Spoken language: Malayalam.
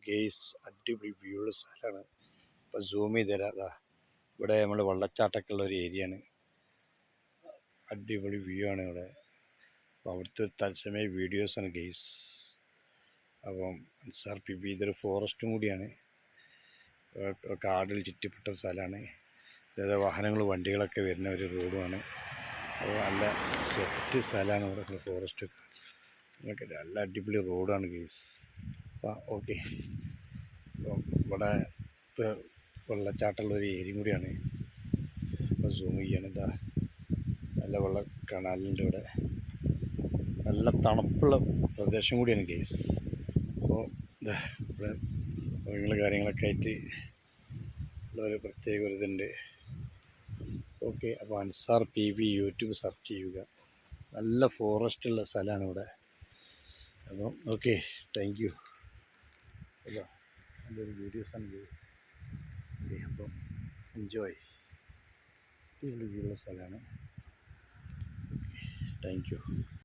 ഗെയ്സ് അടിപൊളി വ്യൂ ഉള്ള സ്ഥലമാണ്. ഇപ്പോൾ സൂം ചെയ്ത് തരാം. അതാ ഇവിടെ നമ്മൾ വെള്ളച്ചാട്ടമൊക്കെ ഉള്ള ഒരു ഏരിയ ആണ്. അടിപൊളി വ്യൂ ആണ് ഇവിടെ. അപ്പോൾ അവിടുത്തെ ഒരു തത്സമയ വീഡിയോസാണ് ഗെയ്സ്. അപ്പം അൻസാർ പി ബി ഇതൊരു ഫോറസ്റ്റും കൂടിയാണ്. കാടിൽ ചുറ്റപ്പെട്ട സ്ഥലമാണ്. അതായത് വാഹനങ്ങൾ വണ്ടികളൊക്കെ വരുന്ന ഒരു റോഡുമാണ്. അപ്പോൾ നല്ല സെറ്റ് സ്ഥലമാണ് ഇവിടെ. ഫോറസ്റ്റ് ഒക്കെ നല്ല അടിപൊളി റോഡാണ് ഗെയ്സ്. അപ്പം ഓക്കെ, അപ്പം ഇവിടെ വെള്ളച്ചാട്ടമുള്ളൊരു ഏരിയ കൂടിയാണ്. അപ്പോൾ സൂം ചെയ്യാണ്. ഇതാ നല്ല വെള്ള കനാലിൻ്റെ ഇവിടെ നല്ല തണുപ്പുള്ള പ്രദേശം കൂടിയാണ് ഗെയ്സ്. അപ്പോൾ ഇതാ ഇവിടെ മൃഗങ്ങൾ കാര്യങ്ങളൊക്കെ ആയിട്ട് ഉള്ളൊരു പ്രത്യേക ഒരു ഇതുണ്ട്. ഓക്കെ, അപ്പോൾ Ansar P V YouTube search ചെയ്യുക. നല്ല ഫോറസ്റ്റ് ഉള്ള സ്ഥലമാണ് ഇവിടെ. അപ്പം ഓക്കെ, താങ്ക് യു. അല്ലോ നല്ലൊരു വീഡിയോസാണ് ഗെയ്സ്. അപ്പം എൻജോയ്. അടിപൊളി ഉള്ള സ്ഥലമാണ്. Thank you.